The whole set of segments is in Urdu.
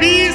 20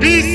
20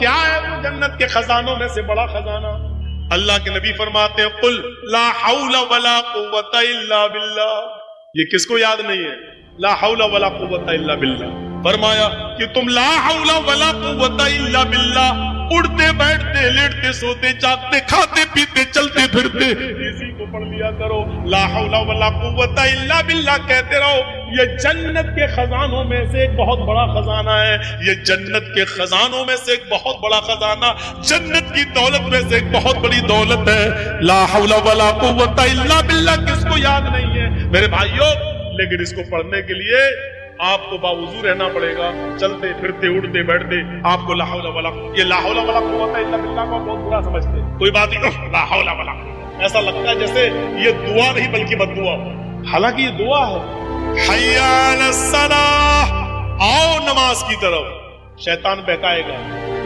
کیا ہے وہ جنت کے خزانوں میں سے بڑا خزانہ؟ اللہ کے نبی فرماتے ہیں قل لا حول ولا قوت الا باللہ. یہ کس کو یاد نہیں ہے لا حول ولا قوت الا باللہ؟ فرمایا کہ تم لا حول ولا قوت الا باللہ اڑتے بیٹھتے لیٹتے سوتے جاگتے کھاتے پیتے چلتے پھرتے اسی کو پڑھ لیا کرو. لا حول ولا قوت الا باللہ کہتے رہو. یہ جنت کے خزانوں میں سے ایک بہت بڑا خزانہ ہے. یہ جنت کے خزانوں میں سے ایک بہت بڑا خزانہ, جنت کی دولت میں سے ایک بہت بڑی دولت ہے. لا حول ولا قوت الا باللہ کس کو یاد نہیں ہے میرے بھائیوں؟ لیکن اس کو پڑھنے کے لیے آپ کو باوضو رہنا پڑے گا. چلتے پھرتے اڑتے بیٹھتے آپ کو لا حول ولا, یہ لا حول ولا قوت الا باللہ کو بہت برا سمجھتے. کوئی بات نہیں, لا حول ولا, ایسا لگتا ہے جیسے یہ دعا نہیں بلکہ بد دعا ہو. حالانکہ یہ دعا ہے. حی علی الصلاۃ, آؤ نماز کی طرف. شیطان بہکائے گا.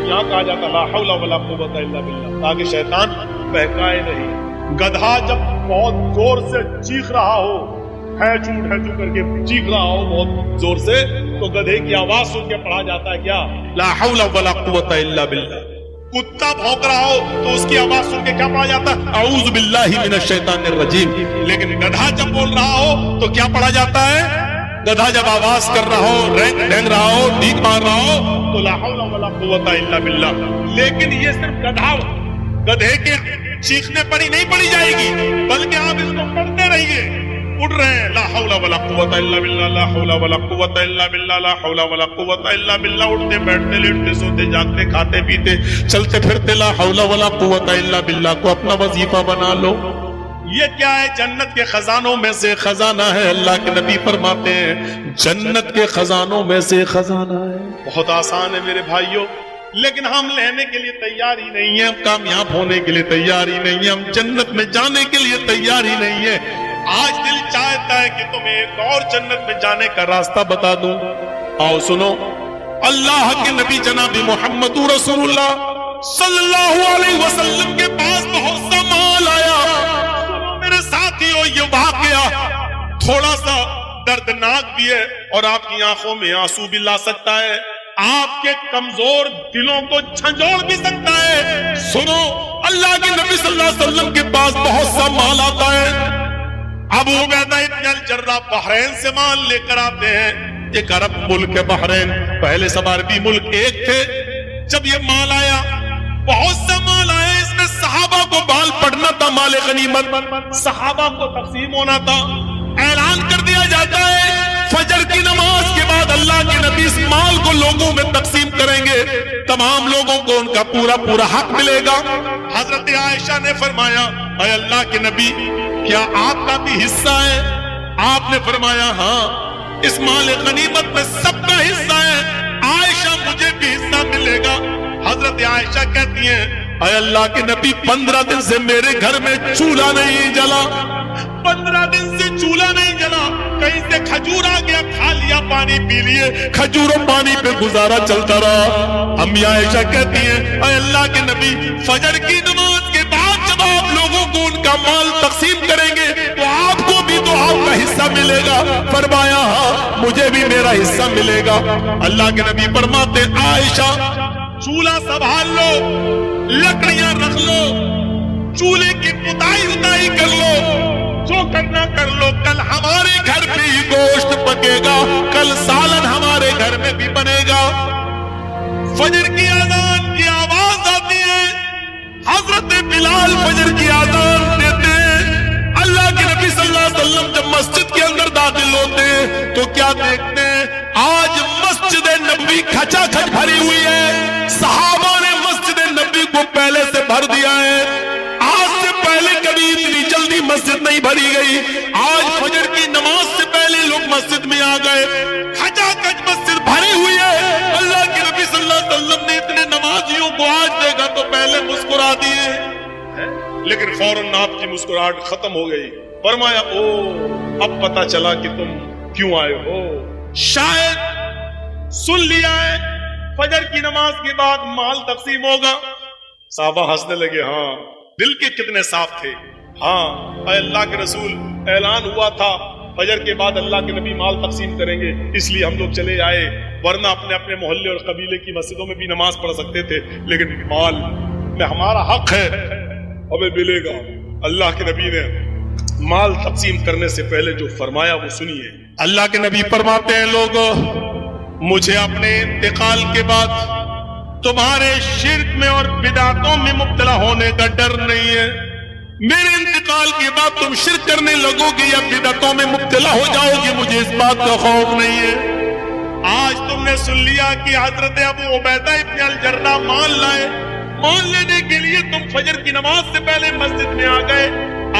یہاں کہا جاتا لا حول ولا قوت الا باللہ تاکہ شیطان بہکائے نہیں. گدھا جب بہت زور سے چیخ رہا ہو, ہے چو کر کے چیخ رہا ہو بہت زور سے, تو گدھے کی آواز سن کے پڑھا جاتا ہے کیا لا حول ولا قوت الا باللہ. کتا بھونک رہا ہو تو اس کی آواز سن کے کیا پڑھا جاتا ہے اعوذ باللہ من الشیطان الرجیم. لیکن گدھا جب بول رہا ہو تو کیا پڑھا جاتا ہے؟ گدھا جب آواز کر رہا ہو, ڈھینگ رہا ہو, ڈیگ مار رہا ہو تو لا حول ولا قوت الا باللہ. لیکن یہ صرف گدھے کے چیخنے پر ہی نہیں پڑھی جائے گی بلکہ آپ اس کو پڑھتے رہیے. اڑ رہے ہیں لا حول ولا قوت الا باللہ, لا حول ولا قوت الا باللہ, لا حول ولا قوت الا باللہ. اڑتے بیٹھتے لیٹتے سوتے جاگتے کھاتے پیتے چلتے پھرتے لا حول ولا قوت الا باللہ کو اپنا وظیفہ بنا لو. یہ کیا ہے؟ جنت کے خزانوں میں سے خزانہ ہے. اللہ کے نبی فرماتے ہیں جنت کے خزانوں میں سے خزانہ ہے. بہت آسان ہے میرے بھائیوں, لیکن ہم لینے کے لیے تیار ہی نہیں ہیں, ہم کامیاب ہونے کے لیے تیار ہی نہیں ہیں, ہم جنت میں جانے کے لیے تیار ہی نہیں ہیں. آج دل چاہتا ہے کہ تمہیں ایک اور جنت میں جانے کا راستہ بتا دوں. آؤ سنو, اللہ کے نبی جناب محمد رسول اللہ صلی اللہ علیہ وسلم کے پاس بہت سا مال آیا. سنو میرے ساتھیوں, یہ واقعہ تھوڑا سا دردناک بھی ہے اور آپ کی آنکھوں میں آنسو بھی لا سکتا ہے, آپ کے کمزور دلوں کو جھنجھوڑ بھی سکتا ہے. سنو, اللہ کے نبی صلی اللہ علیہ وسلم کے پاس بہت سا مال آتا ہے. ابو عبیدہ ابن الجراح بحرین سے مال لے کر آتے ہیں. ایک عرب ملک ہے بحرین, پہلے سب عربی ملک ایک تھے. جب یہ مال آیا, بہت سا مال آیا, اس میں صحابہ کو مال پڑھنا تھا, مال غنیمت صحابہ کو تقسیم ہونا تھا. اعلان کر دیا جاتا ہے فجر کی نماز کے بعد اللہ کے نبی اس مال کو لوگوں میں تقسیم کریں گے, تمام لوگوں کو ان کا پورا حق ملے گا. حضرت عائشہ نے فرمایا اے اللہ کے نبی کیا آپ کا بھی حصہ ہے؟ آپ نے فرمایا ہاں, اس مال غنیمت میں سب کا حصہ ہے. عائشہ مجھے بھی حصہ ملے گا. حضرت عائشہ کہتی ہیں اے اللہ کے نبی 15 دن سے میرے گھر میں چولہا نہیں جلا, 15 دن سے چولہا نہیں جلا. کہیں سے کھجور آ گیا, کھا لیا, پانی پی لیے, کھجور و پانی پہ گزارا چلتا رہا. امی عائشہ کہتی ہیں اے اللہ کے نبی فجر کی نماز کے بعد جب آپ لوگوں کو ان کا مال تقسیم کریں گے تو آپ کو بھی تو آپ کا حصہ ملے گا. فرمایا ہاں مجھے بھی میرا حصہ ملے گا. اللہ کے نبی فرماتے عائشہ چولہا سنبھال لو, لکڑیاں رکھ لو, چولہے کی پتائی کر لو, جو کرنا کر لو. کل ہمارے گھر پہ ہی گوشت پکے گا, کل سالن ہمارے گھر میں بھی بنے گا. فجر کی اذان کی آواز آتی ہے, حضرت بلال فجر کی اذان دیتے ہیں. اللہ کے نبی صلی اللہ علیہ وسلم جب مسجد کے اندر داخل ہوتے ہیں تو کیا دیکھتے ہیں؟ آج مسجد نبوی کھچا کھچ بھری ہوئی ہے. صحابہ نے مسجد نبوی کو پہلے سے بھر دیا ہے. آج سے پہلے کبھی اتنی جلدی مسجد نہیں بھری گئی. آج فجر کی نماز سے پہلے لوگ مسجد میں آ گئے, کھچا کھچ مسجد بھری ہوئی ہے. اللہ کے نبی صلی اللہ علیہ وسلم نے اتنے نمازیوں کو آج دیکھا تو پہلے مسکرا دیے, لیکن فوراً آپ کی مسکراہٹ ختم ہو گئی. فرمایا او اب پتا چلا کہ تم کیوں آئے ہو, شاید سن لیا ہے فجر کی نماز کے بعد مال تقسیم ہوگا. صحابہ ہنسنے لگے. ہاں دل کے کتنے صاف تھے. ہاں اے اللہ کے رسول اعلان ہوا تھا فجر کے بعد اللہ کے نبی مال تقسیم کریں گے، اس لیے ہم لوگ چلے آئے، ورنہ اپنے اپنے محلے اور قبیلے کی مسجدوں میں بھی نماز پڑھ سکتے تھے، لیکن مال میں ہمارا حق ہے، ہمیں ملے گا۔ اللہ کے نبی نے مال تقسیم کرنے سے پہلے جو فرمایا وہ سنیے۔ اللہ کے نبی فرماتے ہیں، لوگوں مجھے اپنے انتقال کے بعد تمہارے شرک میں اور بدعتوں میں مبتلا ہونے کا ڈر نہیں ہے۔ میرے انتقال کے بعد تم شرک کرنے لگو گے یا بدعتوں میں مبتلا ہو جاؤ گے، مجھے اس بات کا خوف نہیں ہے۔ آج تم نے سن لیا کہ حضرت ابو عبیدہ ابن الجراح مال لائے، مال لینے کے لیے تم فجر کی نماز سے پہلے مسجد میں آ گئے۔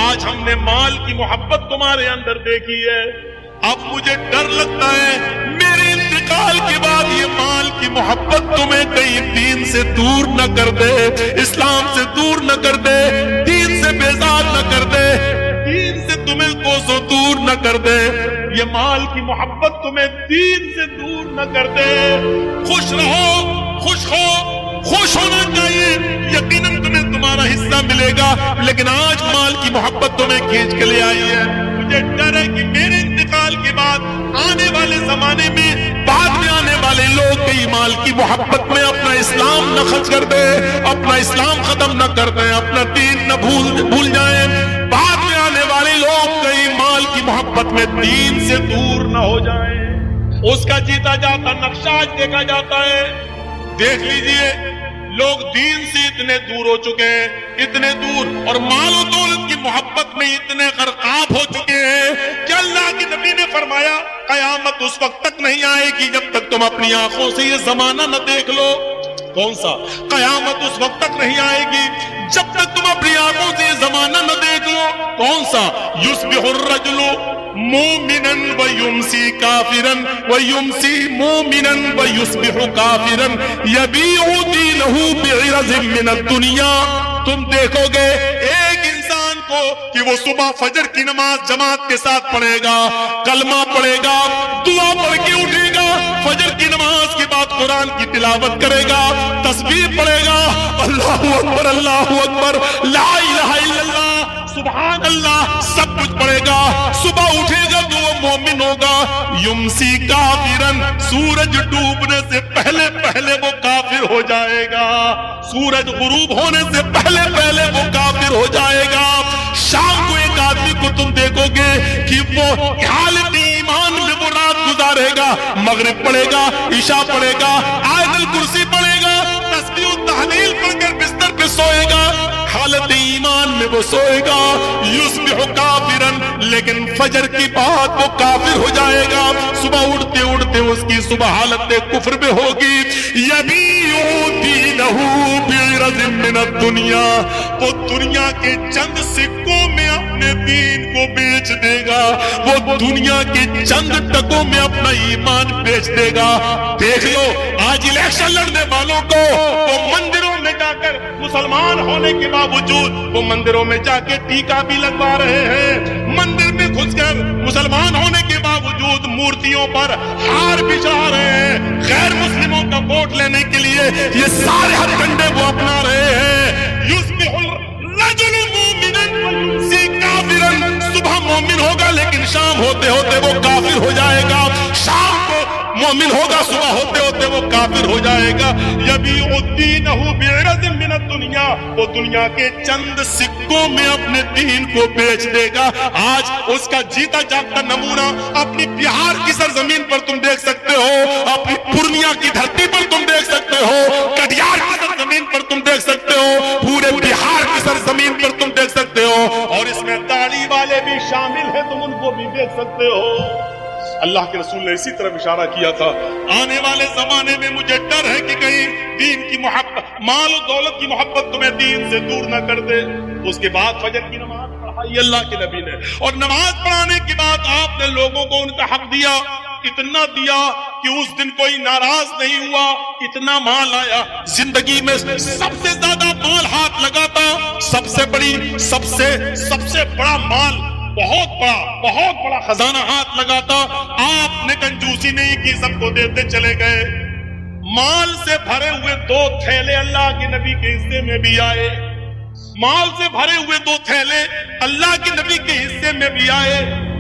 آج ہم نے مال کی محبت تمہارے اندر دیکھی ہے، اب مجھے ڈر لگتا ہے میرے انتقال کے بعد یہ مال کی محبت تمہیں کہیں دین سے دور نہ کر دے، اسلام سے دور نہ کر دے، دین سے بیزار نہ کر دے، دین سے تمہیں کوسوں دور نہ کر دے، یہ مال کی محبت تمہیں دین سے دور نہ کر دے۔ خوش رہو، خوش ہو، خوش ہونا چاہیے، یقیناً تمہیں تمہارا حصہ ملے گا، لیکن آج مال کی محبت تمہیں کھینچ کے لے آئی ہے۔ مجھے ڈر ہے کہ میرے انتقال کے بعد آنے والے زمانے میں بعد میں آنے والے لوگ کئی مال کی محبت میں اپنا اسلام نہ خرچ کر دیں، اپنا اسلام ختم نہ کر دیں، اپنا دین نہ بھول جائیں۔ بعد میں آنے والے لوگ کئی مال کی محبت میں دین سے دور نہ ہو جائیں۔ اس کا جیتا جاتا نقشہ آج دیکھا جاتا ہے۔ دیکھ لیجئے، لوگ دین سے اتنے دور ہو چکے ہیں، اتنے دور، اور مال و دولت کی محبت میں اتنے غرقاب ہو چکے ہیں کہ اللہ کے نبی نے فرمایا قیامت اس وقت تک نہیں آئے گی جب تک تم اپنی آنکھوں سے یہ زمانہ نہ دیکھ لو۔ کون سا؟ قیامت اس وقت تک نہیں آئے گی جب تک تم اپنی آنکھوں سے یہ زمانہ نہ دیکھ لو۔ کون سا؟ یصبح الرجل مومنا ویمسی کافرا ویمسی مومنا ویصبح کافرا یبیع دینہ بعرض من الدنیا۔ تم دیکھو گے ایک انسان کو کہ وہ صبح فجر کی نماز جماعت کے ساتھ پڑھے گا، کلمہ پڑھے گا، دعا پڑھ کے اٹھے گا، فجر کی نماز کے بعد قرآن کی تلاوت کرے گا، تسبیح پڑھے گا، اللہ اکبر اللہ اکبر، لا الہ الا اللہ، سبحان اللہ، سب کچھ پڑھے گا، صبح اٹھے گا تو وہ مومن ہوگا۔ یمسی کافرن، سورج ڈوبنے سے پہلے پہلے وہ کافر ہو جائے گا، سورج غروب ہونے سے پہلے پہلے وہ کافر ہو جائے گا۔ شام کو ایک آدمی کو تم دیکھو گے کہ وہ حالت ایمان میں وہ رات گزارے گا، مغرب پڑھے گا، عشاء پڑھے گا، آیت الکرسی پڑھے گا، تسبیح و تحلیل پڑھ کر بستر پہ سوئے گا، حالت ایمان میں وہ سوئے گا۔ یصبح کافرن، لیکن فجر کی بات وہ کافر ہو جائے گا، صبح اٹھتے اٹھتے اس کی صبح حالت کفر میں ہوگی۔ یبیع دینہ بعرض من الدنیا، وہ دنیا کے چند سکوں میں اپنے دین کو بیچ دے گا، وہ دنیا کے چند ٹکوں میں اپنا ایمان بیچ دے گا۔ دیکھ لو آج الیکشن لڑنے والوں کو، وہ مندروں میں جا کر مسلمان ہونے کے باوجود وہ مندروں میں جا کے ٹیکا بھی لگوا رہے ہیں، مندر میں گھس کر مسلمان ہونے کے باوجود مورتیوں پر ہار بچھا رہے ہیں، غیر مسلموں کا ووٹ لینے کے لیے یہ سارے ہتھ کنڈے وہ اپنا رہے ہیں۔ یصبح الرجل مومنا ویمسی کافرا، صبح مومن ہوگا لیکن شام ہوتے ہوتے وہ کافر ہو جائے گا، شام کو مومن ہوگا، صبح ہوتے ہوتے وہ کافر ہو جائے گا۔ یبیع دینہ بعرض من الدنیا، وہ دنیا کے چند سکوں میں اپنے دین کو بیچ دے گا۔ آج اس کا جیتا جاگتا نمونہ اپنی بہار کی سرزمین پر تم دیکھ سکتے ہو، اپنی پورنیا کی دھرتی پر تم دیکھ سکتے ہو، کٹیہار کی سرزمین پر تم دیکھ سکتے ہو، پورے بہار کی سرزمین پر تم دیکھ سکتے ہو، اور اس میں داڑھی والے بھی شامل ہیں، تم ان کو بھی دیکھ سکتے ہو۔ اللہ کے رسول نے اسی طرح اشارہ کیا تھا، آنے والے زمانے میں مجھے ڈر ہے کہ کہیں دین کی محبت، مال و دولت کی محبت تمہیں دین سے دور نہ کر دے۔ اس کے بعد فجر کی نماز پڑھائی اللہ کے نبی نے، اور نماز پڑھانے کے بعد آپ نے لوگوں کو ان کا حق دیا، اتنا دیا کہ اس دن کوئی ناراض نہیں ہوا، اتنا مال آیا۔ زندگی میں سب سے زیادہ مال ہاتھ لگاتا، سب سے بڑا مال، بہت بڑا خزانہ ہاتھ لگاتا، آپ نے کنجوسی نہیں کی، سب کو دیتے چلے گئے۔ مال سے بھرے ہوئے 2 تھیلے اللہ کے نبی کے حصے میں بھی آئے، مال سے بھرے ہوئے 2 تھیلے اللہ کے نبی کے حصے میں بھی آئے۔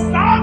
7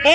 2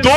2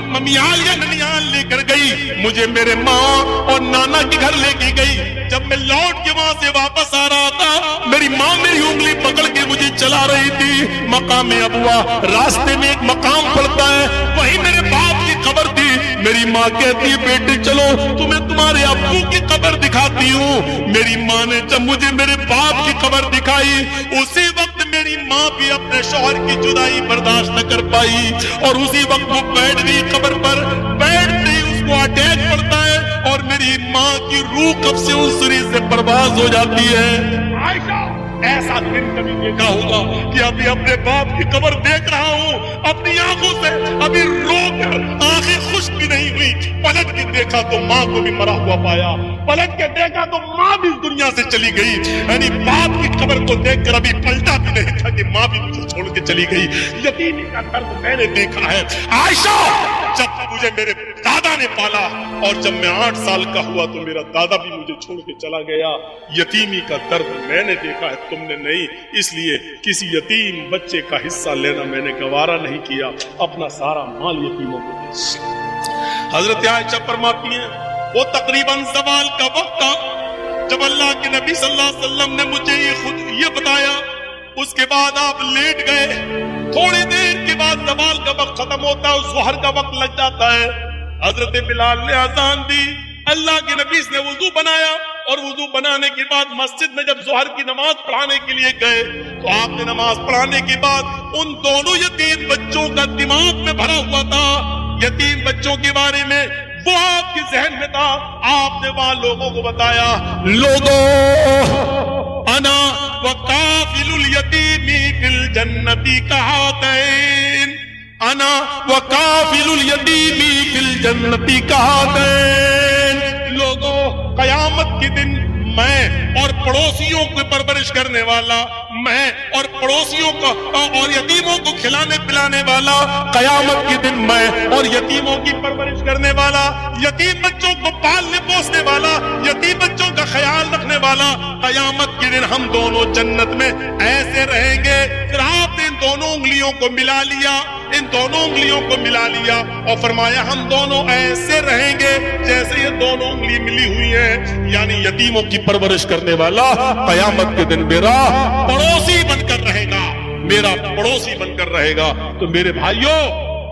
ممیال یا ننیال لے کر گئی، مجھے میرے ماں اور نانا کے گھر لے کے گئی۔ جب میں لوٹ کے وہاں سے واپس آ رہا تھا، میری ماں میری انگلی پکڑ کے مجھے چلا رہی تھی۔ مقام ابوا، راستے میں ایک مقام پڑتا ہے، وہی میرے باپ کی قبر تھی۔ میری ماں کہتی ہے بیٹے چلو تمہیں تمہارے ابو کی قبر دکھاتی ہوں۔ میری ماں نے جب مجھے میرے باپ کی قبر دکھائی، اسی وقت میری ماں بھی اپنے شوہر کی جدائی برداشت نہ کر پائی، اور اسی وقت وہ بیٹھ گئی قبر پر۔ بیٹھتے ہی اس کو اٹیک پڑتا ہے اور میری ماں کی روح کب سے اس سری سے پرواز ہو جاتی ہے۔ عائشہ ایسا دن کبھی دیکھا ہوگا کہ ابھی اپنے باپ کی قبر دیکھ رہا ہوں اپنی آنکھوں سے، ابھی رو کر آنکھیں خشک بھی نہیں ہوئی، پلٹ کے دیکھا تو ماں کو بھی مرا ہوا پایا، پلٹ کے دیکھا تو ماں بھی اس دنیا سے چلی گئی۔ یعنی باپ کی قبر کو دیکھ کر ابھی پلٹا بھی نہیں تھا کہ ماں بھی مجھے چھوڑ کے چلی گئی۔ یتیمی کا درد میں نے دیکھا ہے عائشہ۔ جب مجھے میرے دادا نے پالا اور جب میں 8 سال کا ہوا تو میرا دادا بھی مجھے چھوڑ کے چلا گیا۔ یتیمی کا درد میں نے دیکھا ہے، تم نے نہیں، اس لیے کسی یتیم بچے کا حصہ لینا میں نے گوارا نہیں کیا، اپنا سارا مال یتیموں کو دیا۔ حضرت عائشہ فرماتی ہیں وہ تقریباً زوال کا وقت تھا جب اللہ کے نبی صلی اللہ علیہ وسلم نے مجھے یہ بتایا۔ اس کے بعد آپ لیٹ گئے، تھوڑی دیر کے بعد زوال کا وقت ختم ہوتا ہے، ظہر کا وقت لگ جاتا ہے۔ حضرت بلال نے اذان دی، اللہ کے نبی نے وضو بنایا، اور وضو بنانے کے بعد مسجد میں جب ظہر کی نماز پڑھانے کے لیے گئے تو آپ نے نماز پڑھانے کے بعد ان دونوں یتیم بچوں کا دماغ میں بھرا ہوا تھا، یتیم بچوں کے بارے میں وہ آپ کے ذہن میں تھا۔ آپ نے وہاں لوگوں کو بتایا، لوگوں انا وکافل الیتیم فی الجنۃ کہاتین، انا وکافل الیتیم فی الجنۃ کہاتین۔ لوگوں قیامت کے دن میں اور پڑوسیوں کو پرورش کرنے والا، میں اور پڑوسیوں کو اور یتیموں کو کھلانے پلانے والا، قیامت کے دن میں اور یتیموں کی پرورش کرنے والا، یتیم بچوں کو پالنے پوسنے والا، یتیم بچوں کا خیال رکھنے والا، قیامت کے دن ہم دونوں جنت میں ایسے رہیں گے۔ پھر آپ نے ان دونوں انگلیوں کو ملا لیا، ان دونوں انگلیوں کو ملا لیا اور فرمایا ہم دونوں ایسے رہیں گے جیسے یہ دونوں انگلی ملی ہوئی ہیں، یعنی یتیموں کی پرورش کرنے والا قیامت کے دن میرا پڑوسی بن کر رہے گا، میرا پڑوسی بن کر رہے گا۔ تو میرے بھائیوں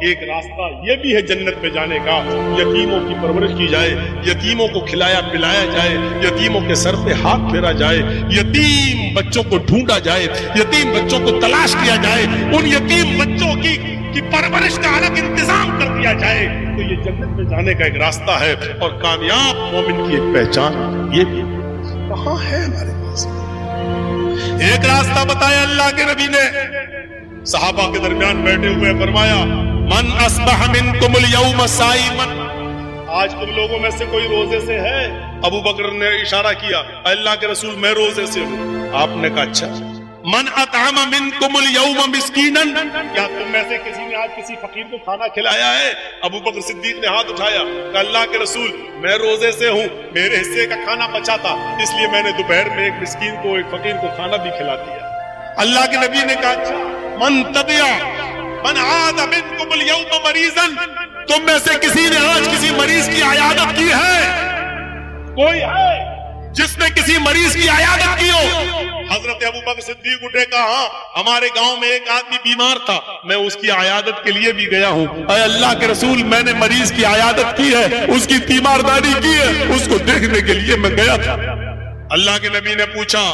ایک راستہ یہ بھی ہے جنت میں جانے کا، یتیموں کی پرورش کی جائے، یتیموں کو کھلایا پلایا جائے، یتیموں کے سر پہ ہاتھ پھیرا جائے، یتیم بچوں کو ڈھونڈا جائے، یتیم بچوں کو تلاش کیا جائے، ان یتیم بچوں کی پرورش کا الگ انتظام کر دیا جائے، تو یہ جنت میں جانے کا ایک راستہ ہے۔ اور کامیاب مومن کی ایک پہچان یہ بھی کہاں ہے ہمارے پاس؟ ایک راستہ بتایا اللہ کے نبی نے، صحابہ کے درمیان بیٹھے ہوئے فرمایا من اصبح منکم اليوم صائما، آج تم لوگوں میں سے کوئی روزے سے ہے؟ ابو بکر نے اشارہ کیا اللہ کے رسول میں روزے سے ہوں۔ آپ نے کہا اچھا۔ من اطعم منکم اليوم مسکینا، کیا تم میں سے کسی نے آج کسی فقیر کو کھانا کھلایا ہے؟ ابو بکر صدیق نے ہاتھ اٹھایا کہ اللہ کے رسول میں روزے سے ہوں، میرے حصے کا کھانا بچا تھا، اس لیے میں نے دوپہر میں ایک مسکین کو ایک فقیر کو کھانا بھی کھلا دیا۔ اللہ کے نبی نے کہا اچھا۔ من تبع من عاد منکم اليوم مریضا، تم میں سے کسی نے آج کسی مریض کی عیادت کی ہے؟ کوئی ہے جس نے کسی مریض کی عیادت کی ہو؟ حضرت ابو بکر صدیق اٹھے کہا ہاں، ہمارے گاؤں میں ایک آدمی بیمار تھا، میں اس کی عیادت کے لیے بھی گیا ہوں۔ اے اللہ کے رسول میں نے مریض کی عیادت کی ہے، اس کی تیمارداری کی ہے، اس کو دیکھنے کے لیے میں گیا تھا۔ اللہ کے نبی نے پوچھا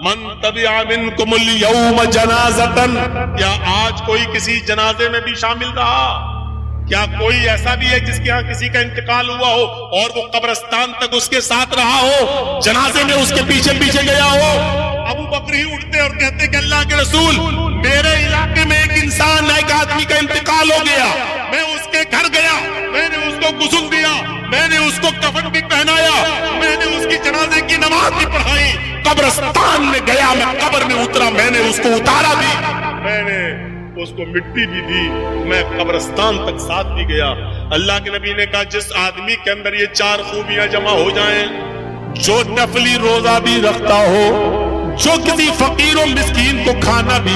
من تبع منکم اليوم جنازۃ، کیا آج کوئی کسی جنازے میں بھی شامل رہا؟ کیا کوئی ایسا بھی ہے جس کے ہاں کسی کا انتقال ہوا ہو اور وہ قبرستان تک اس کے ساتھ رہا ہو، جنازے میں اس کے پیچھے پیچھے گیا ہو؟ ابو بکر ہی اٹھتے اور کہتے کہ اللہ کے رسول میرے علاقے میں ایک انسان، ایک آدمی کا انتقال ہو گیا، میں اس کے گھر گیا، میں نے اس کو غسل دیا، میں نے اس کو کفن بھی پہنایا، میں نے اس کی جنازے کی نماز بھی پڑھائی، قبرستان میں گیا، میں قبر میں اترا، میں نے اس کو اتارا بھی، میں نے اس کو مٹی بھی دی، میں قبرستان تک ساتھ بھی گیا۔ اللہ کے نبی نے کہا جس آدمی کے اندر یہ 4 خوبیاں جمع ہو جائیں، جو نفلی روزہ بھی رکھتا ہو، جو کسی فقیر و مسکین کو کھانا بھی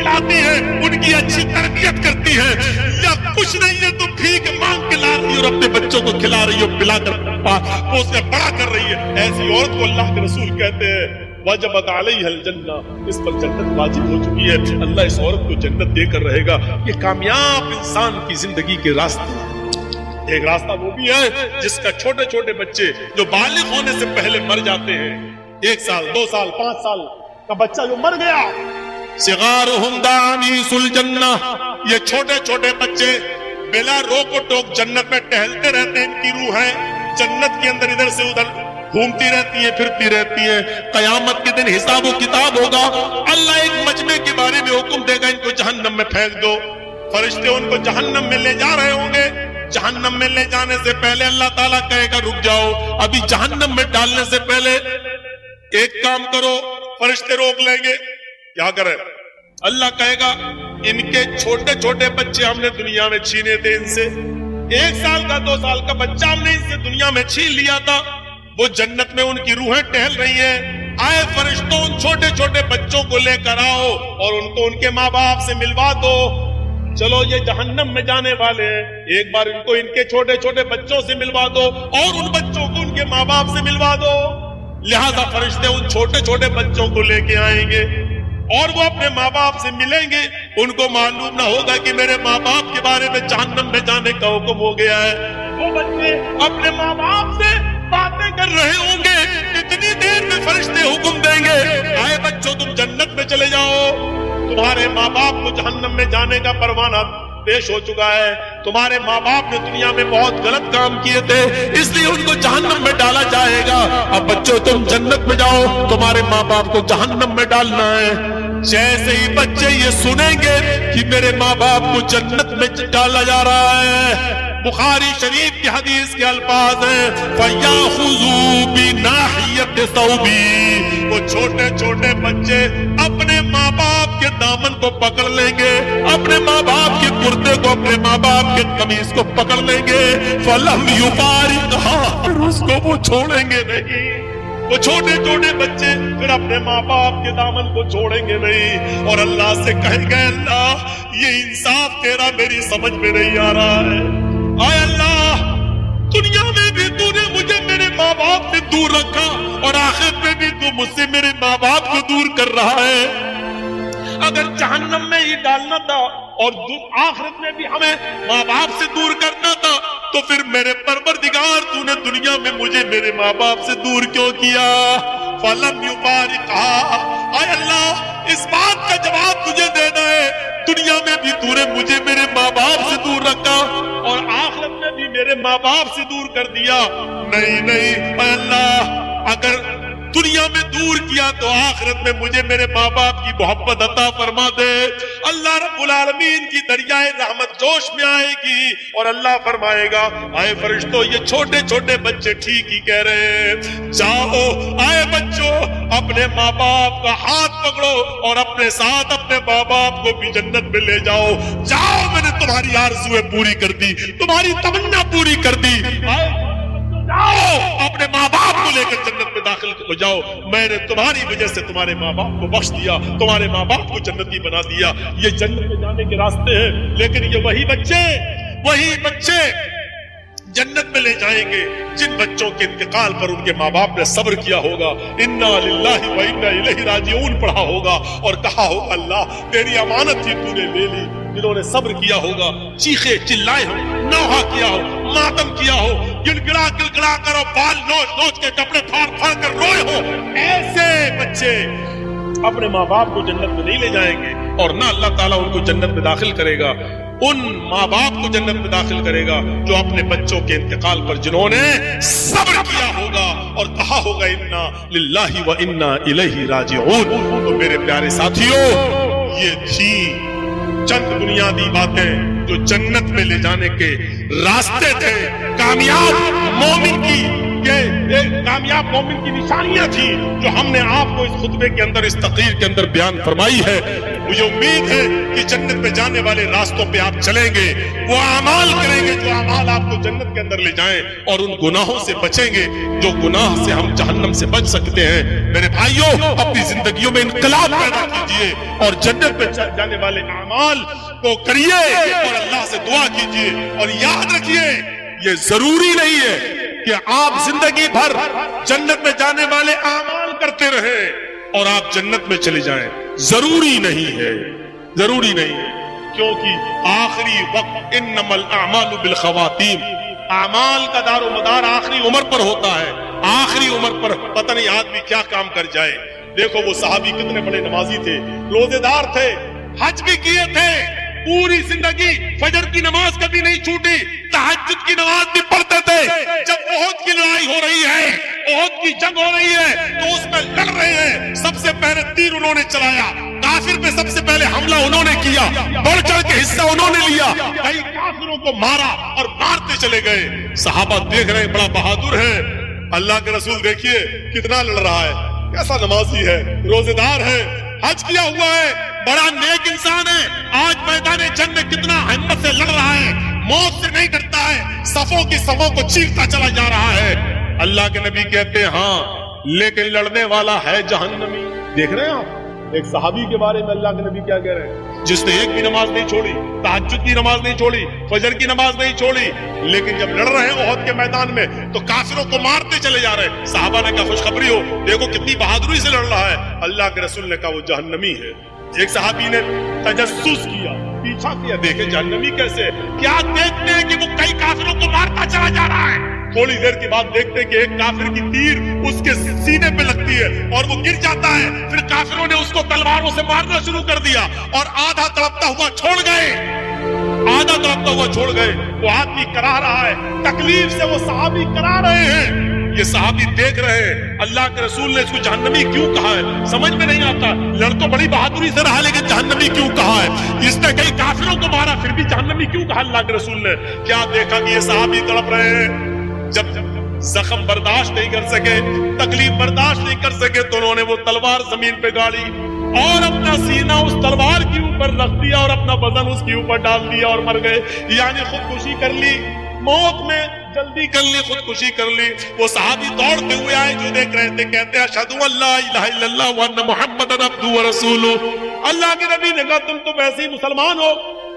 کھلاتی ہے, ان کی اچھی تربیت کرتی ہے, یا کچھ نہیں ہے تم بھیک مانگ کے لا رہی ہو اور اپنے بچوں کو کھلا رہی ہو, پلا کر اسے بڑا کر رہی ہے, ایسی عورت کو اللہ کے رسول کہتے ہیں وجبت علیہ الجنہ, اس پر جنت واجب ہو چکی ہے. اللہ اس عورت کو جنت دے کر رہے گا. یہ کامیاب انسان کی زندگی کے راستے. ایک راستہ وہ بھی ہے جس کا چھوٹے چھوٹے بچے جو بالغ ہونے سے پہلے مر جاتے ہیں, 1 سال 2 سال 5 سال کا بچہ جو مر گیا, صغارہم دعانیس الجنہ, یہ چھوٹے چھوٹے بچے بلا روک و ٹوک جنت میں ٹہلتے رہتے ہیں. ان کی روحیں جنت کے اندر ادھر سے ادھر گھومتی رہتی ہیں, پھرتی رہتی ہیں. قیامت کے دن حساب و کتاب ہوگا. اللہ ایک مجمع کے بارے میں حکم دے گا ان کو جہنم میں پھینک دو. فرشتے ان کو جہنم میں لے جا رہے ہوں گے. جہنم میں لے جانے سے پہلے اللہ تعالیٰ کہے گا رک جاؤ, ابھی جہنم میں ڈالنے سے پہلے ایک کام کرو. فرشتے روک لیں گے, کیا کرے؟ اللہ کہے گا ان کے چھوٹے چھوٹے بچے ہم نے دنیا میں چھینے تھے, ان سے 1 سال کا 2 سال کا بچہ ہم نے ان سے دنیا میں چھین لیا تھا. وہ جنت میں ان کی روحیں ٹہل رہی ہیں. آئے فرشتوں, ان چھوٹے چھوٹے بچوں کو لے کر آؤ اور ان کو ان کے ماں باپ سے ملوا دو. چلو یہ جہنم میں جانے والے ہیں, ایک بار ان کو ان کے چھوٹے چھوٹے بچوں سے ملوا دو اور ان بچوں کو ان کے ماں باپ سے ملوا دو. لہذا فرشتے ان چھوٹے چھوٹے بچوں کو لے کے آئیں گے اور وہ اپنے ماں باپ سے ملیں گے. ان کو معلوم نہ ہوگا کہ میرے ماں باپ کے بارے میں جہنم میں جانے کا حکم ہو گیا ہے. وہ بچے اپنے ماں باپ سے باتیں کر رہے ہوں گے. اتنی دیر میں فرشتے حکم دیں گے آئے بچوں تم جنت میں چلے جاؤ, تمہارے ماں باپ کو جہنم میں جانے کا پروانہ پیش ہو چکا ہے. تمہارے ماں باپ نے دنیا میں بہت غلط کام کیے تھے, اس لیے ان کو جہنم میں ڈالا جائے گا. اب بچوں تم جنت میں جاؤ, تمہارے ماں باپ کو جہنم میں ڈالنا ہے. جیسے ہی بچے یہ سنیں گے کہ میرے ماں باپ کو جنت میں ڈالا جا رہا ہے, بخاری شریف کی حدیث کے الفاظ ہیں فَيَأْخُذُوا بِنَاحِيَةِ ثَوْبِي, وہ چھوٹے چھوٹے بچے اپنے ماں باپ کے دامن کو پکڑ لیں گے, اپنے ماں باپ کے کرتے کو, اپنے ماں باپ کے قمیص کو پکڑ لیں گے. فَلَمْ يُفَارِقْهَا, پھر اس کو وہ چھوڑیں گے نہیں. وہ چھوٹے چھوٹے بچے پھر اپنے ماں باپ کے دامن کو چھوڑیں گے نہیں اور اللہ سے کہیں گے اللہ یہ انصاف تیرا میری سمجھ میں نہیں آ رہا ہے. اے اللہ دنیا میں بھی تو نے مجھے میرے ماں باپ سے دور رکھا اور آخرت میں بھی تو مجھ سے میرے ماں باپ کو دور کر رہا ہے. اگر جہنم میں ہی ڈالنا تھا اور آخرت میں بھی ہمیں ماں باپ سے دور کرنا تھا تو پھر میرے پروردگار تو نے دنیا میں مجھے میرے ماں باپ سے دور کیوں کیا؟ فَلَمْ يُفَارِقْهَا, اے اللہ اس بات کا جواب تجھے دینا ہے. دنیا میں بھی تو نے مجھے میرے ماں باپ سے دور رکھا اور آخرت میں بھی میرے ماں باپ سے دور کر دیا. نہیں اے اللہ اگر دنیا میں دور کیا تو آخرت میں مجھے میرے ماں باپ کی محبت عطا فرما دے. اللہ رب العالمین کی دریائے رحمت جوش میں آئے گی اور اللہ فرمائے گا آئے فرشتوں یہ چھوٹے چھوٹے بچے ٹھیک ہی کہہ رہے ہیں, جاؤ آئے بچوں اپنے ماں باپ کا ہاتھ پکڑو اور اپنے ساتھ اپنے ماں باپ کو بھی جنت میں لے جاؤ. جاؤ میں نے تمہاری آرزویں پوری کر دی, تمہاری تمنا پوری کر دی. جاؤ اپنے ماں باپ کو لے کر جنت میں داخل ہو جاؤ. میں نے تمہاری وجہ سے تمہارے ماں باپ کو بخش دیا, تمہارے ماں باپ کو جنتی بنا دیا. یہ جنت میں جانے کے راستے ہیں, لیکن یہ وہی بچے جنت میں لے جائیں گے جن بچوں کے انتقال پر ان کے ماں باپ نے صبر کیا ہوگا, انا للہ و انا الیہ راجعون پڑھا ہوگا اور کہا ہوگا اللہ تیری امانت تھی تو نے لے لی. جنہوں نے صبر کیا ہوگا, چیخے چلائے ہو, نوحہ کیا ہو, ماتم کیا ہو, گڑگڑا کر اور بال نوچ کے کپڑے پھاڑ کر روئے ہو, ایسے بچے اپنے ماں باپ کو جنت میں نہیں لے جائیں گے اور نہ اللہ تعالیٰ ان کو جنت میں داخل کرے گا. ان ماں باپ کو جنت میں داخل کرے گا جو اپنے بچوں کے انتقال پر جنہوں نے صبر کیا ہوگا اور کہا ہوگا انا للہ و انا الیہ راجعون. تو میرے پیارے ساتھیوں یہ تھی چند بنیادی باتیں جو جنت میں لے جانے کے راستے تھے کامیاب مومن کی یہ ایک کامیاب مومن کی نشانیاں تھی جو ہم نے آپ کو اس خطبے کے اندر، اس تقریر کے اندر بیان فرمائی ہے۔ مجھے امید ہے کہ جنت میں جانے والے راستوں پہ آپ چلیں گے، وہ اعمال کریں گے جو اعمال آپ کو جنت کے اندر لے جائیں، اور ان گناہوں سے بچیں گے جو گناہ سے ہم جہنم سے بچ سکتے ہیں۔ میرے بھائیوں، اپنی زندگیوں میں انقلاب پیدا کیجئے اور جنت میں جانے والے اعمال کو کریے اور اللہ سے دعا کیجئے، اور یاد رکھیے یہ ضروری نہیں ہے کہ آپ زندگی بھر جنت میں جانے والے اعمال کرتے رہیں اور آپ جنت میں چلے جائیں، ضروری نہیں ہے، ضروری نہیں ہے، کیونکہ آخری وقت انما الاعمال بالخواتیم، اعمال کا دار و مدار آخری عمر پر ہوتا ہے۔ آخری عمر پر پتہ نہیں آدمی کیا کام کر جائے۔ دیکھو وہ صحابی کتنے بڑے نمازی تھے، روزے دار تھے، حج بھی کیے تھے، پوری زندگی فجر کی نماز کبھی نہیں چھوٹی، تہجد کی نماز بھی پڑھتے تھے۔ جب احد کی لڑائی ہو رہی ہے، احد کی جنگ ہو رہی ہے تو اس میں لڑ رہے ہیں، سب سے پہلے تیر انہوں نے چلایا، کافر پہ سب سے پہلے حملہ انہوں نے کیا، بڑھ چڑھ کے حصہ انہوں نے لیا، کئی کافروں کو مارا اور مارتے چلے گئے۔ صحابہ دیکھ رہے ہیں بڑا بہادر ہے، اللہ کے رسول دیکھیے کتنا لڑ رہا ہے، کیسا نمازی ہے، روزے دار ہے، حج کیا ہوا ہے، بڑا نیک انسان ہے، آج میدان جنگ میں کتنا ہمت سے لڑ رہا ہے، موت سے نہیں ڈرتا ہے، صفوں کی صفوں کو چیرتا چلا جا رہا ہے۔ اللہ کے نبی کہتے ہیں ہاں لیکن لڑنے والا ہے جہنمی۔ دیکھ رہے ہیں آپ ایک صحابی کے بارے میں اللہ کے نبی کیا کہہ رہے ہیں، جس نے ایک بھی نماز نہیں چھوڑی، تہجد کی نماز نہیں چھوڑی، فجر کی نماز نہیں چھوڑی، لیکن جب لڑ رہے ہیں احد کے میدان میں تو کافروں کو مارتے چلے جا رہے ہیں۔ صحابہ نے کہا خوشخبری ہو، دیکھو کتنی بہادری سے لڑ رہا ہے۔ اللہ کے رسول نے کہا وہ جہنمی ہے۔ ایک صحابی نے تجسس کیا، پیچھا کیا، دیکھے جہنمی کیسے، کیا دیکھتے ہیں کہ وہ کئی کافروں کو مارتا چلا جا رہا ہے۔ تھوڑی دیر کے بعد دیکھتے کہ ایک کافر کی تیر اس کے سینے پہ لگتی ہے اور وہ گر جاتا ہے۔ پھر کافروں نے اس کو تلواروں سے مارنا شروع کر دیا اور آدھا تڑپتا ہوا چھوڑ گئے، آدھا تڑپتا ہوا چھوڑ گئے۔ وہ آدمی کرا رہا ہے، تکلیف سے وہ صحابی کرا رہے ہیں۔ یہ صحابی دیکھ رہے ہیں اللہ کے رسول نے اس کو جہنمی کیوں کہا ہے، سمجھ میں نہیں آتا۔ لڑ تو بڑی بہادری سے رہا لیکن جہنمی کیوں کہا ہے، اس نے کئی کافروں کو مارا پھر بھی جہنمی کیوں کہا اللہ کے رسول نے۔ کیا دیکھا کہ یہ صحابی تڑپ رہے ہیں، جب زخم برداشت نہیں کر سکے، تکلیف برداشت نہیں کر سکے تو انہوں نے وہ تلوار زمین پہ گاڑی اور اپنا سینہ اس تلوار کے اوپر رکھ دیا اور اپنا وزن اس کے اوپر ڈال دیا اور مر گئے، یعنی خودکشی کر لی، موت میں جلدی کر لی، خودکشی کر لی۔ وہ صحابی دوڑتے ہوئے آئے جو دیکھ رہے تھے، کہتے ہیں اشہدو ان لا الہ الا اللہ وان محمد عبدہ ورسولہ۔ اللہ کے نبی نے کہا تم تو ویسے ہی مسلمان ہو،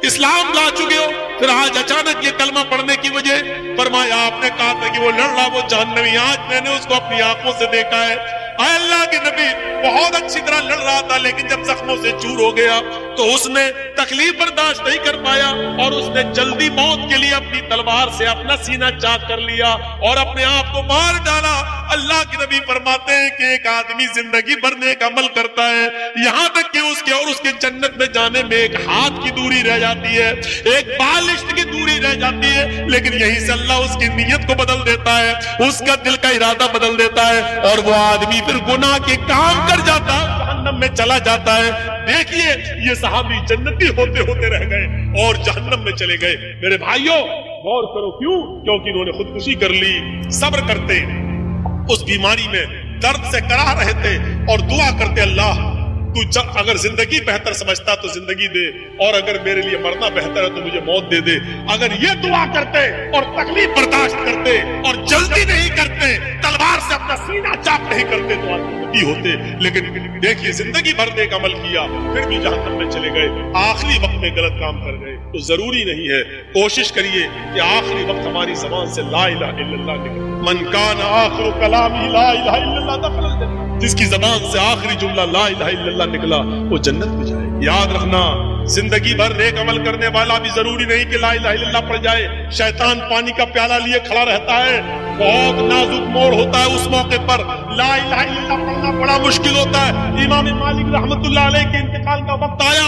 اسلام لا چکے ہو، پھر آج اچانک یہ کلمہ پڑھنے کی وجہ؟ فرمایا آپ نے کہا تھا کہ وہ لڑ رہا، وہ جہنمی، آج میں نے اس کو اپنی آنکھوں سے دیکھا ہے۔ اے اللہ کے نبی بہت اچھی طرح لڑ رہا تھا لیکن جب زخموں سے چور ہو گیا تو اس نے تکلیف برداشت نہیں کر پایا اور اس نے جلدی موت کے لیے اپنی تلوار سے اپنا سینہ چاک کر لیا اور اپنے آپ کو مار ڈالا۔ اللہ کے نبی فرماتے ہیں کہ ایک آدمی زندگی بھر نیک عمل کرتا ہے یہاں تک کہ اس کے اور اس کے جنت میں جانے میں ایک ہاتھ کی دوری رہ جاتی ہے، ایک بالشت کی دوری رہ جاتی ہے، لیکن یہیں سے اللہ اس کی نیت کو بدل دیتا ہے، اس کا دل کا ارادہ بدل دیتا ہے اور وہ آدمی پھر گناہ کے کام کر جاتا ہے، جہنم میں چلا جاتا ہے۔ دیکھیے یہ صحابی جنتی ہوتے ہوتے رہ گئے اور جہنم میں چلے گئے۔ میرے بھائیوں غور کرو، کیوں؟ کیونکہ انہوں نے خودکشی کر لی۔ صبر کرتے، اس بیماری میں درد سے کرا رہے تھے اور دعا کرتے اللہ تو اگر زندگی بہتر سمجھتا تو زندگی دے اور اگر میرے لیے مرنا بہتر ہے تو مجھے موت دے دے۔ اگر یہ دعا کرتے اور تکلیف برداشت کرتے اور جلدی نہیں کرتے، تلوار سے اپنا سینہ چاک نہیں کرتے تو آدمی ہوتے، لیکن دیکھیے زندگی بھر نیک عمل کیا پھر بھی جہنم میں چلے گئے، آخری وقت میں غلط کام کر گئے۔ تو ضروری نہیں ہے، کوشش کریے کہ آخری وقت ہماری زبان سے لا الہ الا اللہ نکلے۔ من کان آخر کلامی لا الہ الا اللہ دخل الجنہ، جس کی زبان سے آخری جملہ لا الہ الا اللہ نکلا وہ جنت میں جائے۔ یاد رکھنا زندگی بھر نیک عمل کرنے والا بھی ضروری نہیں کہ لا الہ الا اللہ پڑھ جائے۔ شیطان پانی کا پیالہ لیے کھڑا رہتا ہے، بہت نازک موڑ ہوتا ہے، اس موقع پر لا الہ الا اللہ پڑھنا بڑا مشکل ہوتا ہے۔ امام مالک رحمت اللہ علیہ کے انتقال کا وقت آیا،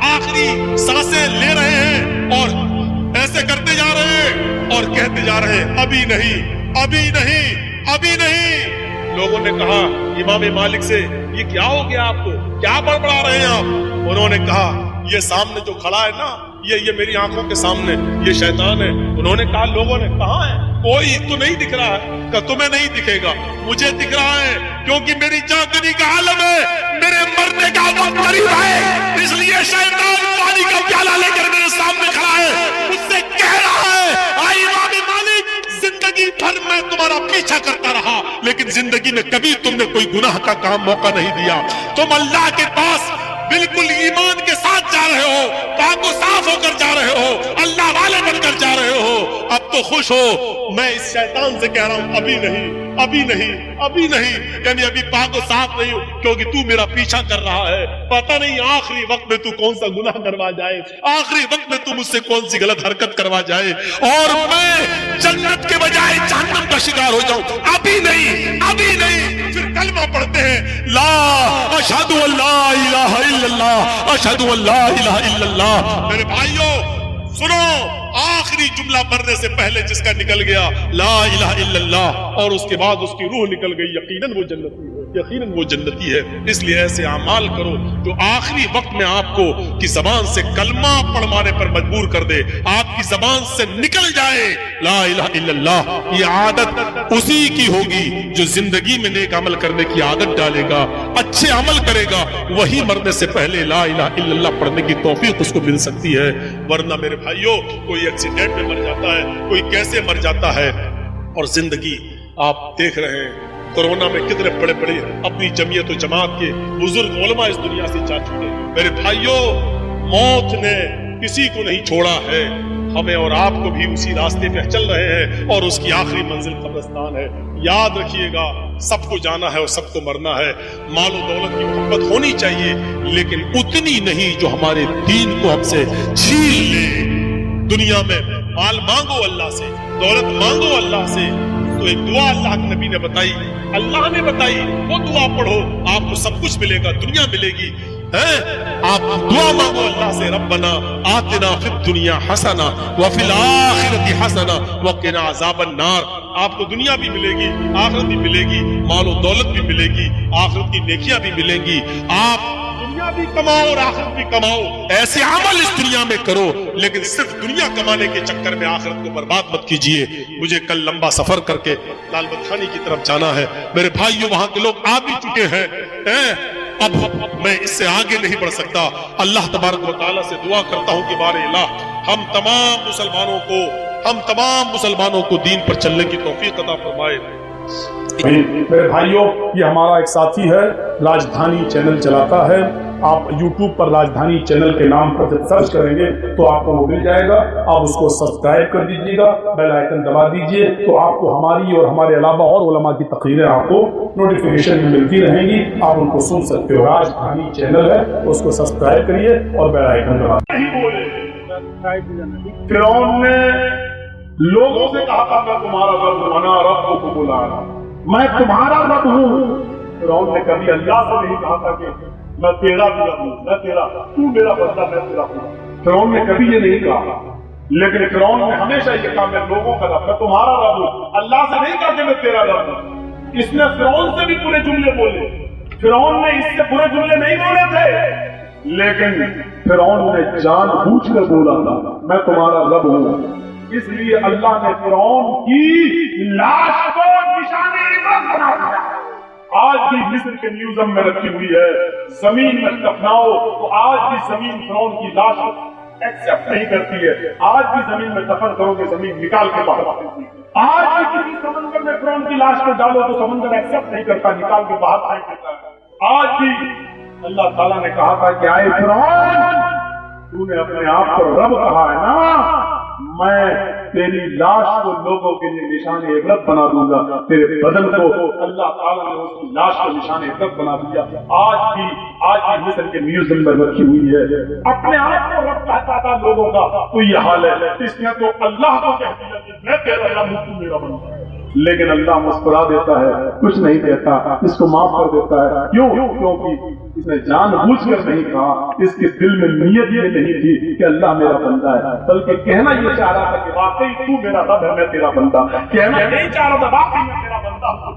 آخری سانسیں لے رہے ہیں اور ایسے کرتے جا رہے ہیں اور کہتے جا رہے ہیں ابھی نہیں، ابھی نہیں، ابھی نہیں۔ لوگوں نے کہا امام مالک سے یہ کیا ہو گیا آپ کو، کیا بڑبڑا رہے ہیں آپ؟ انہوں نے کہا یہ سامنے جو کھڑا ہے نا یہ میری آنکھوں کے سامنے یہ شیطان ہے. انہوں نے کہا لوگوں نے کہاں ہے؟ کوئی تو نہیں دکھ رہا ہے. کہ تمہیں نہیں دکھے گا, مجھے دکھ رہا ہے, کیونکہ میری چاندنی کا عالم ہے, میرے مرنے کا وقت قریب ہے. اس لیے شیطان پانی کا پیالہ لے کر میرے سامنے کھڑا ہے, مجھ سے کہہ رہا ہے آئی امام مالک, زندگی بھر میں تمہارا پیچھا کرتا رہا, لیکن زندگی میں کبھی تم نے کوئی گناہ کا کام موقع نہیں دیا. تم اللہ کے پاس بالکل ایمان کے ساتھ جا رہے ہو, پاک و صاف ہو کر جا رہے ہو, اللہ والے بن کر جا رہے ہو. اب تو خوش ہو. میں اس شیطان سے کہہ رہا ہوں ابھی نہیں, ابھی نہیں, ابھی نہیں, یعنی ابھی پاک و صاف نہیں ہو, کیونکہ تو میرا پیچھا کر رہا ہے. پتہ نہیں آخری وقت میں تو کون سا گناہ کروا جائے, آخری وقت میں تو مجھ سے کون سی غلط حرکت کروا جائے, اور میں جنت کے بجائے جہنم کا شکار ہو جاؤں. ابھی نہیں, ابھی نہیں. پھر کلمہ پڑھتے ہیں, لا اشہد ان لا الہ الا اللہ, اشہد ان لا الہ الا اللہ. میرے بھائیوں سنو, آخری جملہ پڑھنے سے پہلے جس کا نکل گیا لا الہ الا اللہ, اور اس کے بعد اس کی روح نکل گئی, یقیناً وہ جنتی ہے, یقیناً وہ جنتی ہے. اس لیے ایسے اعمال کرو جو آخری وقت میں آپ کو کی زبان سے کلمہ پڑھوانے پر مجبور کر دے, آپ کی زبان سے نکل جائے لا الہ الا اللہ. یہ عادت اسی کی ہوگی جو زندگی میں نیک عمل کرنے کی عادت ڈالے گا, اچھے عمل کرے گا, وہی مرنے سے پہلے لا الہ الا اللہ پڑھنے کی توفیق اس کو مل سکتی ہے. ورنہ میرے بھائیوں کوئی ایکسیڈنٹ میں مر جاتا ہے, کوئی کیسے مر جاتا ہے, اور زندگی آپ دیکھ رہے ہیں کورونا میں کتنے بڑے بڑے اپنی جمعیت و جماعت کے بزرگ علماء اس دنیا سے جا چکے. میرے بھائیوں موت نے کسی کو نہیں چھوڑا ہے, ہمیں اور آپ کو بھی اسی راستے پہ چل رہے ہیں, اور اس کی آخری منزل قبرستان ہے. یاد رکھیے گا سب کو جانا ہے اور سب کو مرنا ہے. مال و دولت کی محبت ہونی چاہیے, لیکن اتنی نہیں جو ہمارے دین کو ہم سے چھین لے. دنیا میں مال مانگو اللہ سے, دولت مانگو اللہ سے, تو ایک دعا اللہ کے نبی نے بتائی, اللہ نے بتائی, وہ دعا پڑھو, آپ کو سب کچھ ملے گا, دنیا ملے گی. آپ دعا مانگو اللہ سے, ربنا آتنا فی الدنیا حسنہ وفی الآخرۃ حسنہ وقنا عذاب النار. آپ کو دنیا بھی ملے گی, آخرت بھی ملے گی, مال و دولت بھی ملے گی, آخرت کی نیکیاں بھی ملیں گی. آپ دنیا بھی کماؤ اور آخرت بھی کماؤ, ایسے عمل اس دنیا میں کرو, لیکن صرف دنیا کمانے کے چکر میں آخرت کو برباد مت کیجیے. مجھے کل لمبا سفر کر کے لال بتخانی کی طرف جانا ہے. میرے بھائیوں وہاں کے لوگ آ بھی چکے ہیں, اب میں اس سے آگے نہیں بڑھ سکتا. اللہ تبارک و تعالیٰ سے دعا کرتا ہوں کہ بار الہ ہم تمام مسلمانوں کو دین پر چلنے کی توفیق عطا فرمائے. میرے بھائیوں یہ ہمارا ایک ساتھی ہے, راجدھانی چینل چلاتا ہے. آپ یوٹیوب پر راجدھانی چینل کے نام پر جب سرچ کریں گے تو آپ کو وہ مل جائے گا. آپ اس کو سبسکرائب کر دیجیے گا, بیل آئیکن دبا دیجیے, تو آپ کو ہماری اور ہمارے علاوہ اور علماء کی تقریریں آپ کو نوٹیفیکیشن میں ملتی رہیں گی, آپ ان کو سن سکتے ہو. راجدھانی چینل ہے, اس کو سبسکرائب کریے اور بیل آئیکن دبا دیجیے. فرعون نے لوگوں سے کہا تھا میں تمہارا رب ہوں, انا ربکم الاعلی, میں تمہارا رب ہوں. فرعون نے کبھی اللہ سے نہیں کہا تھا کہ میں تیرا بھی رب ہوں, میں تیرا, تو میرا بندہ, میں تیرا ہوں. فرعون نے کبھی یہ نہیں کہا, لیکن فرعون نے ہمیشہ یہ کہا میں لوگوں کا رب, میں تمہارا رب ہوں. اللہ سے نہیں کہا کہ میں تیرا رب ہوں. اس نے فرعون سے بھی پورے جملے بولے, فرعون نے اس سے پورے جملے نہیں بولے تھے, لیکن فرعون نے جان بوجھ کر بولا تھا میں تمہارا رب ہوں. اس لیے اللہ نے فرعون کی لاش کو نشان عبرت بنا دیا. آج بھی مصر کے میوزیم میں رکھی ہوئی ہے, زمین میں دفناؤ تو آج بھی زمین فرعون کی لاش ایکسپٹ نہیں کرتی ہے. آج بھی زمین میں دفن کرو گے زمین نکال کے باہر آتی ہے. آج بھی کسی سمندر میں فرعون کی لاش کو ڈالو تو سمندر ایکسپٹ نہیں کرتا, نکال کے باہر پھینک دیتا ہے. آج بھی اللہ تعالیٰ نے کہا تھا کہ آئے فرعون, تو نے اپنے آپ کو رب کہا ہے نا, میں تیری لاش کو لوگوں کے لیے نشان عبرت بنا دوں گا. تیرے بدن کو اللہ تعالیٰ نے اس کی لاش کو نشان عبرت بنا دیا. آج بھی مصر کے میوزیم میں رکھی ہوئی ہے. اپنے آپ کو رب کہتا تھا لوگوں کا, تو یہ حال ہے. اس نے تو اللہ کو کہہ دیا کہ میں تیرا رب ہوں, تو میرا بندہ. لیکن اللہ مسکرا دیتا ہے, کچھ نہیں دیتا, اس کو معاف کر دیتا ہے. کیوں؟ کیونکہ اس نے جان بوجھ کر نہیں کہا, اس کے دل میں نیت یہ نہیں تھی کہ اللہ میرا بندہ ہے, بلکہ کہنا یہ چاہ رہا تھا کہ واقعی تو میرا رب ہے, میں تیرا بندہ. کہنا نہیں چاہ رہا تھا واقعی میں تیرا بندہ ہوں,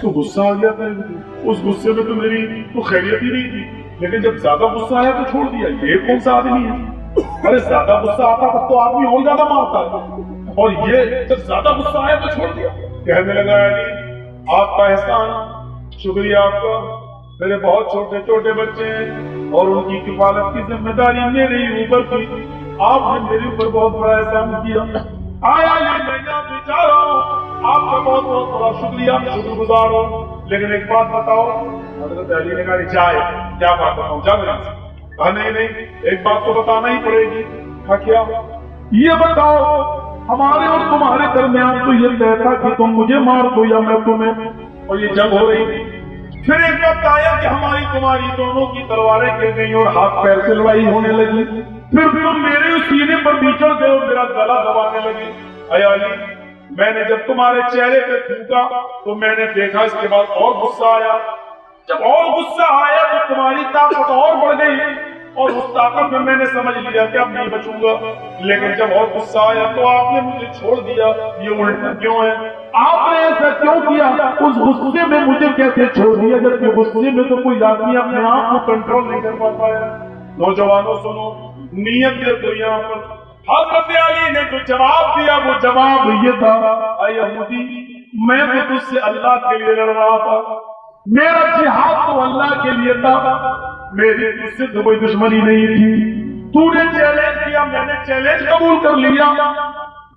تو غصہ آ گیا تھا، اس غصے میں تو میری تو خیریت ہی نہیں تھی، لیکن جب زیادہ غصہ آیا تو چھوڑ دیا۔ یہ کون سا آدمی ہے؟ ارے زیادہ غصہ آتا تب تو آدمی اور زیادہ مارتا ہے، اور یہ جب زیادہ غصہ آیا تو چھوڑ دیا۔ کہنے لگا علی آپ کا احسان، شکریہ آپ کا، میرے بہت چھوٹے چھوٹے بچے ہیں اور ان کی کفالت کی ذمہ داری میرے ہی اوپر تھی، آپ نے میرے اوپر بہت بڑا احسان کیا۔ آیا یہ میں یہاں پہ جا رہا ہوں، آپ کا بہت بہت بڑا شکریہ، شکر گزار ہوں، لیکن ایک بات بتاؤ۔ حضرت علی نے کہا جائے کیا بات بتاؤں، جا میرے سے۔ کہا نہیں ایک بات تو بتانا ہی پڑے گی۔ کہا کیا؟ یہ بتاؤ ہمارے اور تمہارے درمیان تو یہ طے تھا کہ تم مجھے مار دو یا میں تمہیں، اور یہ جنگ ہو رہی تھی۔ پھر ایک وقت آیا کہ ہماری تمہاری دونوں کی تلواریں گر گئیں اور ہاتھ پیر سے لڑائی ہونے لگی، پھر تم میرے سینے پر بچڑ گئے اور میرا گلا دبانے لگے۔ اے علی میں نے جب تمہارے چہرے پہ تھوکا تو میں نے دیکھا، اس کے بعد اور غصہ آیا، جب اور غصہ آیا تو تمہاری طاقت اور بڑھ گئی، اور اس طاقت میں میں نے سمجھ لیا کہ اب نہیں بچوں گا، لیکن جب اور غصہ آیا تو آپ نے مجھے چھوڑ دیا۔ یہ الٹا کیوں ہے؟ آپ نے ایسا کیوں کیا؟ اس غصے میں مجھے کیسے چھوڑ دیا جبکہ غصے میں تو کوئی آدمی اپنے آپ کو کنٹرول نہیں کر پاتا ہے۔ نوجوانوں سنو، نیت دے دو یہاں پر۔ حضرت علی نے جو جواب دیا وہ جواب یہ تھا، اے یہودی میں تو تجھ سے اللہ کے لیے لڑ رہا تھا، میرا جہاد تو اللہ کے لیے تھا، میری تجھ سے تو کوئی دشمنی نہیں تھی۔ تو نے چیلنج کیا، میں نے چیلنج قبول کر لیا،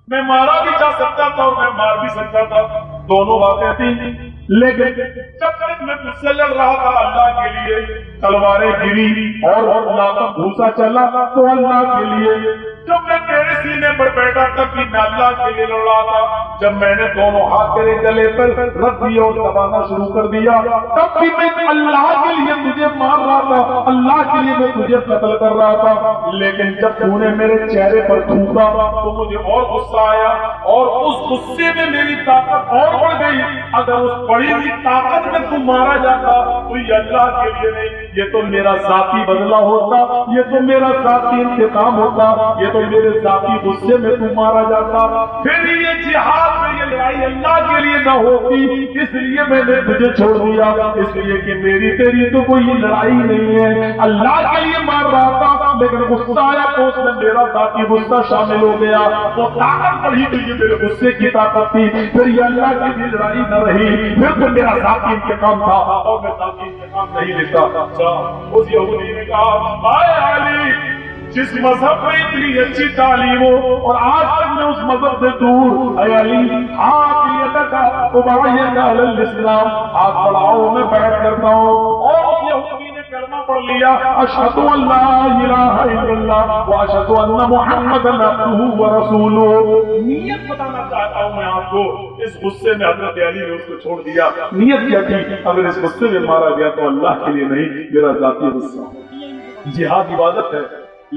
میں مارا بھی جا سکتا تھا اور میں مار بھی سکتا تھا، دونوں باتیں تھیں، لیکن جب تک میں تجھ سے لڑ رہا تھا اللہ کے لیے، تلواریں گری اور اللہ کا بھوسا چلا تو اللہ کے لیے، جب میں تیرے سینے پر بیٹھا تب بھی میں اللہ کے لیے لڑ رہا تھا، جب میں نے دونوں ہاتھ تیرے گلے پر رکھ دیا اور دبانا شروع کر دیا تب بھی میں اللہ کے لیے تجھے مار رہا تھا، اللہ کے لیے میں تجھے قتل کر رہا تھا، لیکن جب تو نے میرے چہرے پر تھوکا تو مجھے اور غصہ آیا، اور اس غصے میں میری طاقت اور بڑھ گئی۔ اگر اس بڑی ہوئی طاقت میں تم مارا جاتا تو یہ اللہ کے لیے نہیں، یہ تو میرا ذاتی بدلہ ہوتا، یہ تو میرا ذاتی انتقام ہوتا، یہ تو میرے ذاتی غصے میں تم مارا جاتا، پھر یہ جہاد میں یہ لڑائی اللہ کے لیے نہ ہوتی، اس لیے میں نے تجھے چھوڑ دیا، اس لیے کہ میری تیری تو کوئی لڑائی نہیں ہے، اللہ کے لیے مار رہا تھا، لیکن غصہ آیا تو اس میں میرا ذاتی غصہ شامل ہو گیا، وہ طاقت بڑھی تو یہ میرے غصے کی طاقت تھی، پھر یہ اللہ کے لیے لڑائی نہ رہی، پھر تو میرا ذاتی انتقام تھا اور میں ذاتی انتقام نہیں لیتا۔ اس یہودی نے کہا اے علی جس مذہب میں اتنی اچھی تعلیم ہو اور آج تک میں اس مذہب سے دور، اے علی ہاتھ یہ لگا ابایہ علی الاسلام، ہاتھ بڑھاؤ میں بیعت کرتا ہوں، اور اس یہودی نے کلمہ پڑھ لیا، اشہد ان لا الہ الا اللہ واشہد ان محمدا عبدہ ورسولہ۔ نیت بتانا چاہتا ہوں میں آپ کو، اس غصے میں حضرت علی نے اس کو چھوڑ دیا، نیت کیا تھی؟ اگر اس غصے میں مارا گیا تو اللہ کے لیے نہیں، میرا ذاتی غصہ۔ جہاد عبادت ہے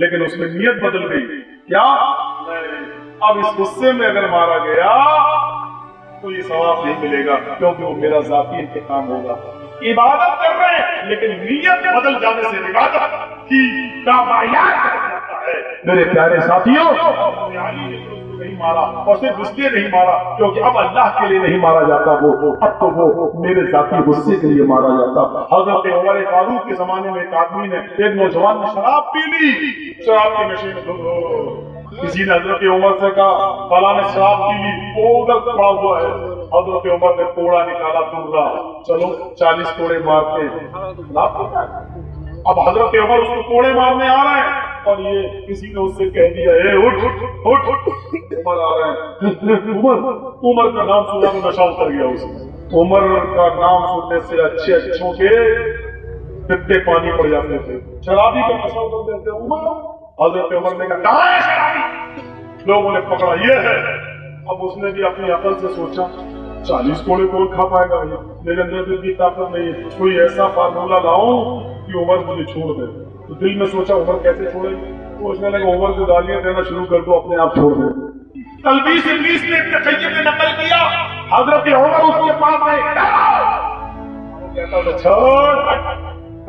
لیکن اس میں نیت بدل گئی، کیا اب اس غصے میں اگر مارا گیا تو یہ ثواب نہیں ملے گا کیونکہ وہ میرا ذاتی انتقام ہوگا۔ عبادت کر رہے ہیں لیکن نیت بدل جانے سے عبادت کی کامیاب جاتا ہے۔ میرے پیارے ساتھیوں، نہیں مارا اور صرف اس لیے نہیں مارا کیونکہ اب اللہ کے لیے نہیں مارا جاتا، وہ اب تو وہ میرے ذاتی غصے کے لیے مارا جاتا۔ حضرت عمر فاروق کے زمانے میں ایک آدمی نے، ایک نوجوان نے شراب پی لی، شراب کے نشے میں کسی نے حضرت عمر سے کہا فلاں نے شراب پی لی، وہ ادھر پڑا ہوا ہے۔ حضرت عمر نے کوڑا نکالا، دورا، چلو 40 کوڑے مارتے ہیں۔ اب حضرت عمر اس کو کوڑے مارنے آ رہے ہیں اور یہ کسی نے اس سے کہہ دیا اے اٹھ اٹھ اٹھ، عمر آ رہے ہیں۔ عمر کا نام سنا تو نشہ اتر گیا اس میں۔ عمر کا نام سننے سے اچھے اچھوں کے پتے پانی پڑ جاتے تھے، شرابی کا نشہ اتر دیتے عمر۔ حضرت عمر نے کہا کہاں ہے شرابی؟ لوگوں نے پکڑا، یہ ہے۔ اب اس نے بھی اپنی عقل سے سوچا 40 کوڑے کون کھا پائے گا، میرے اندر دل کی طاقت نہیں ہے، کوئی ایسا فارمولہ لاؤں کہ عمر مجھے چھوڑ دے۔ تو دل میں سوچا عمر کیسے چھوڑے، سوچنے لگا عمر کو گالیاں دینا شروع کر دو، اپنے آپ چھوڑ دے۔ تلبیس ابلیس نے ابن قیم نے نقل کیا، حضرت عمر اس کے پاس آئے، کہتا تھا چھوڑ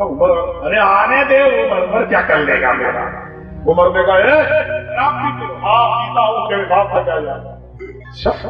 عمر، ارے آنے دے عمر کیا کر لے گا میرا۔ عمر نے کہا آپ پیتا ہوں تیرے باپ کا کیا جاتا۔